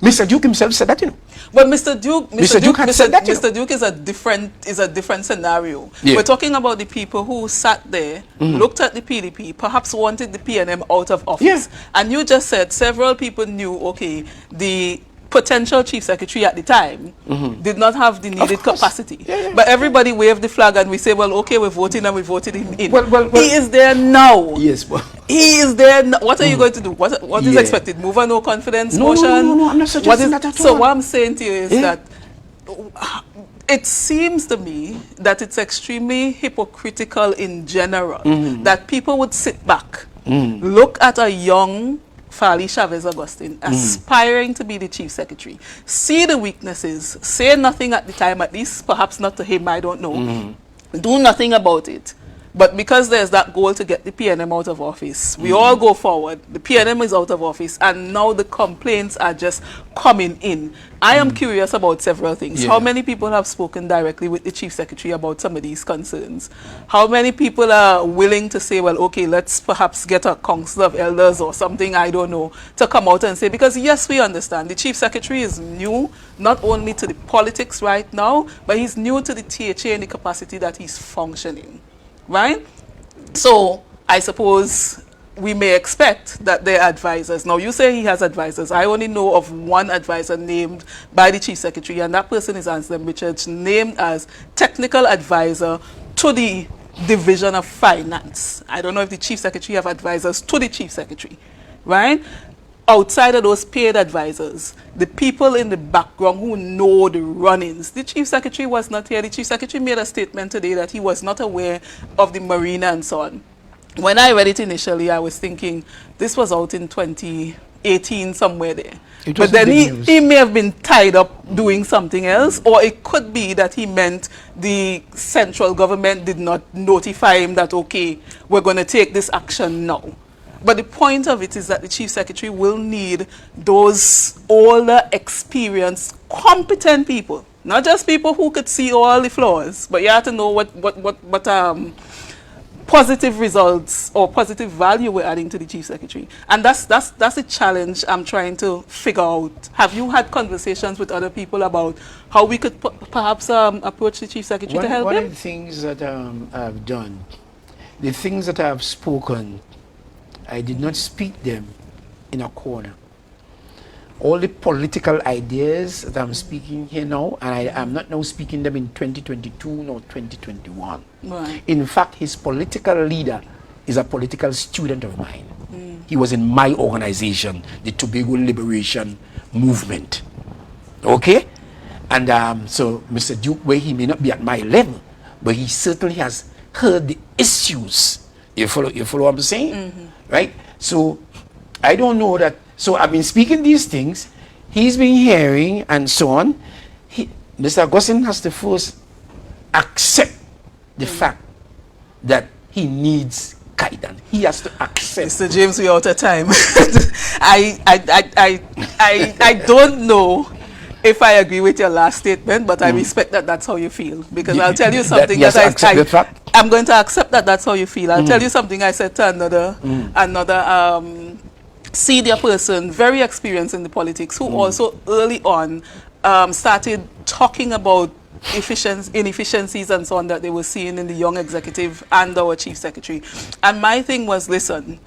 Mr. Duke himself said that, you know. Well, Mr. Duke had said that, Mr. Duke is a different scenario. Yeah. We're talking about the people who sat there, looked at the PDP, perhaps wanted the PNM out of office. And you just said several people knew, okay, the potential Chief Secretary at the time did not have the needed capacity. But everybody waved the flag and we say, well, okay, we're voting and we voted him in. Well, he is there now. Yes, well. He is there now. What are you going to do? What is expected? Move a no confidence motion? No, I'm not suggesting that at all. So what I'm saying to you is that it seems to me that it's extremely hypocritical in general that people would sit back, look at a young Farley, Chavez, Augustine, aspiring to be the Chief Secretary, see the weaknesses, say nothing at the time, at least perhaps not to him, I don't know, do nothing about it. But because there's that goal to get the PNM out of office, we all go forward, the PNM is out of office, and now the complaints are just coming in. I am curious about several things. How many people have spoken directly with the Chief Secretary about some of these concerns? How many people are willing to say, well, okay, let's perhaps get a council of elders or something, I don't know, to come out and say, because yes, we understand, the Chief Secretary is new, not only to the politics right now, but he's new to the THA in the capacity that he's functioning. Right? So, I suppose we may expect that they're advisors. Now, you say he has advisors. I only know of one advisor named by the Chief Secretary, and that person is Anselm Richards, named as technical advisor to the Division of Finance. I don't know if the Chief Secretary have advisors to the Chief Secretary. Right? Outside of those paid advisors, the people in the background who know the run-ins. The Chief Secretary was not here. The Chief Secretary made a statement today that he was not aware of the marina and so on. When I read it initially, I was thinking this was out in 2018, somewhere there. But then he may have been tied up doing something else, or it could be that he meant the central government did not notify him that, okay, we're going to take this action now. But the point of it is that the Chief Secretary will need those older, experienced, competent people. Not just people who could see all the flaws, but you have to know what positive results or positive value we're adding to the Chief Secretary. And that's the challenge I'm trying to figure out. Have you had conversations with other people about how we could perhaps approach the Chief Secretary to help him? One of the things that I've done, the things that I've spoken, I did not speak them in a corner. All the political ideas that I'm speaking here now, and I am not now speaking them in 2022 nor 2021. Right. In fact, his political leader is a political student of mine. He was in my organization, the Tobago Liberation Movement. Okay? And so Mr. Duke, where he may not be at my level, but he certainly has heard the issues. You follow what I'm saying? Right? So I don't know that. So I've been speaking these things. He's been hearing and so on. Mr. Augustine has to first accept the fact that he needs guidance. He has to accept. Mr. James, we're out of time. I don't know if I agree with your last statement, but I respect that that's how you feel. Because I'll tell you something I'm going to accept that that's how you feel. I'll tell you something I said to another senior person, very experienced in the politics, who also early on started talking about inefficiencies and so on that they were seeing in the young executive and our Chief Secretary. And my thing was, listen,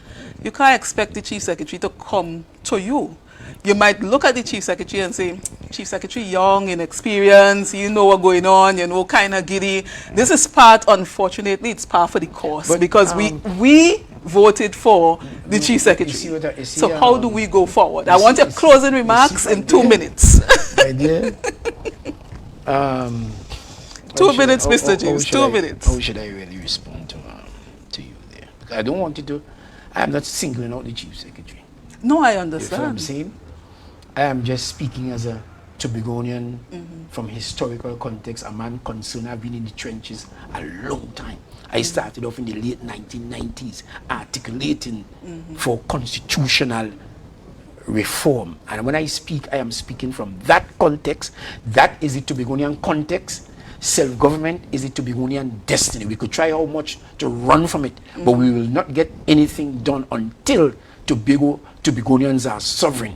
you can't expect the Chief Secretary to come to you. you might look at the Chief Secretary and say, Chief Secretary young, inexperienced, you know what's going on, you know, kind of giddy. This is part, unfortunately, it's part for the course, But, because we voted for the Chief Secretary. So how do we go forward? I want your closing remarks in 2 minutes. My dear, 2 minutes, Mr. James, 2 minutes. How should I really respond to you there? Because I don't want you to, I am not singling out the Chief Secretary. No, I You know what I'm understand. saying? I am just speaking as a Tobagonian from historical context, a man concerned. I've been in the trenches a long time. I started off in the late 1990s articulating for constitutional reform. And when I speak, I am speaking from that context. That is the Tobagonian context. Self-government is the Tobagonian destiny. We could try how much to run from it, but we will not get anything done until Tobagonians are sovereign.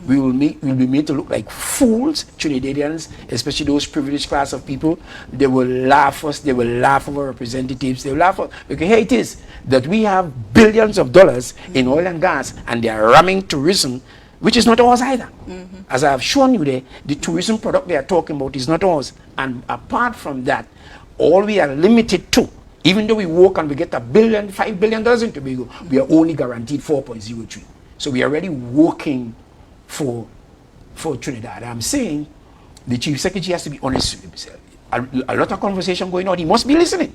We will be made to look like fools, Trinidadians, especially those privileged class of people. They will laugh us, they will laugh our representatives, they will laugh us. Because here it is, that we have billions of dollars in oil and gas, and they are ramming tourism, which is not ours either. As I have shown you there, the tourism product they are talking about is not ours. And apart from that, all we are limited to, even though we work and we get $5 billion in Tobago, we are only guaranteed 4.03. So we are already working for Trinidad. I'm saying the Chief Secretary has to be honest with himself. A lot of conversation going on. He must be listening.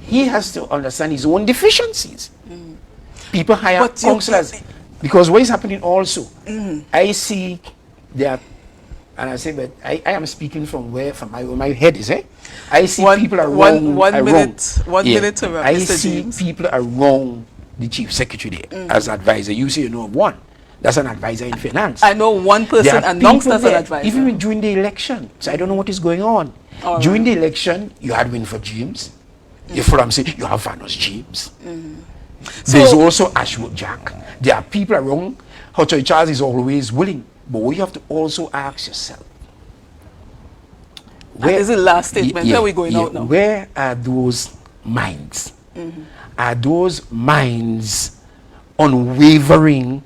He has to understand his own deficiencies. People hire counselors because what is happening also. I see that, and I say, but I am speaking from where my head is. I see people are wrong. One minute to I Mr. see James. people are wrong. The Chief Secretary there as advisor. You say you know of one. That's an advisor in finance. I know one person amongst us an advisor. Even during the election. So I don't know what is going on. During the election, you had Winford James. If what I'm saying, you have Vanos James. There's also Ashwood Jack. There are people around. Hotel Charles is always willing. But what you have to also ask yourself. Where is the last statement? Where are we going out now? Where are those minds? Are those minds unwavering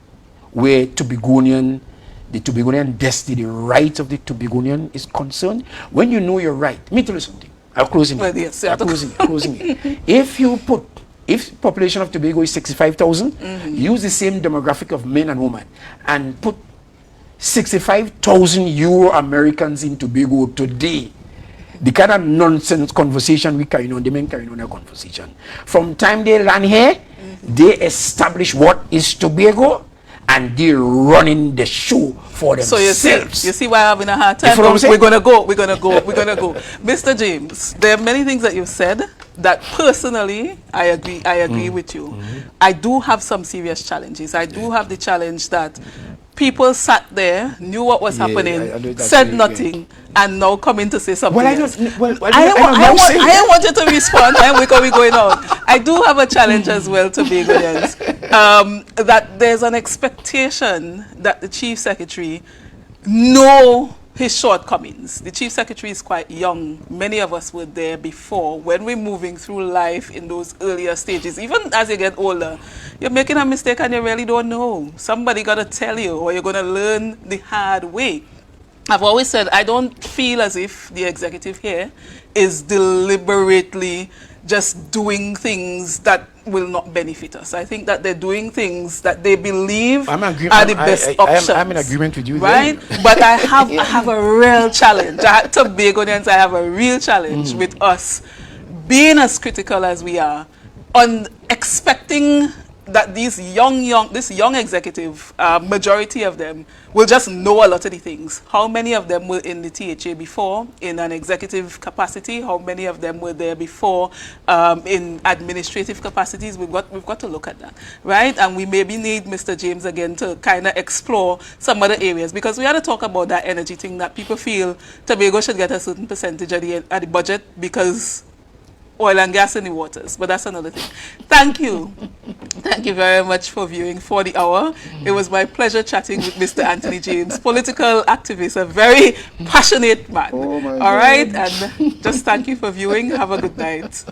where the Tobagonian destiny, the right of the Tobagonian is concerned? When you know you're right, let me tell you something. I'm closing it. Yes, Closing it. If population of Tobago is 65,000, use the same demographic of men and women and put 65,000 Euro Americans in Tobago today. The kind of nonsense conversation we carry on, the men carry on a conversation. From time they land here, they establish what is Tobago, and they're running the show for themselves. So you see why I'm having a hard time? We're gonna go. Mr. James, there are many things that you've said that personally I agree with you. I do have some serious challenges. I do have the challenge that people sat there, knew what was happening, said nothing, and now coming to say something. I want you to respond. We're going on. I do have a challenge as well, Tobagonians, that there's an expectation that the Chief Secretary know his shortcomings. The Chief Secretary is quite young. Many of us were there before. When we're moving through life in those earlier stages, even as you get older, you're making a mistake and you really don't know. Somebody got to tell you, or you're going to learn the hard way. I've always said I don't feel as if the executive here is deliberately just doing things that will not benefit us. I think that they're doing things that they believe are the best options. I'm in agreement with you, right? But I have a real challenge. Tobagonians, I have a real challenge with us being as critical as we are, on expecting that this young executive, majority of them will just know a lot of the things. How many of them were in the THA before in an executive capacity? How many of them were there before in administrative capacities? We've got to look at that, right? And we maybe need Mr. James again to kind of explore some other areas, because we had to talk about that energy thing that people feel Tobago should get a certain percentage at the budget because oil and gas in the waters, but that's another thing. Thank you. Thank you very much for viewing For the Hour. It was my pleasure chatting with Mr. Anthony James, political activist, a very passionate man. All right, and just thank you for viewing. Have a good night.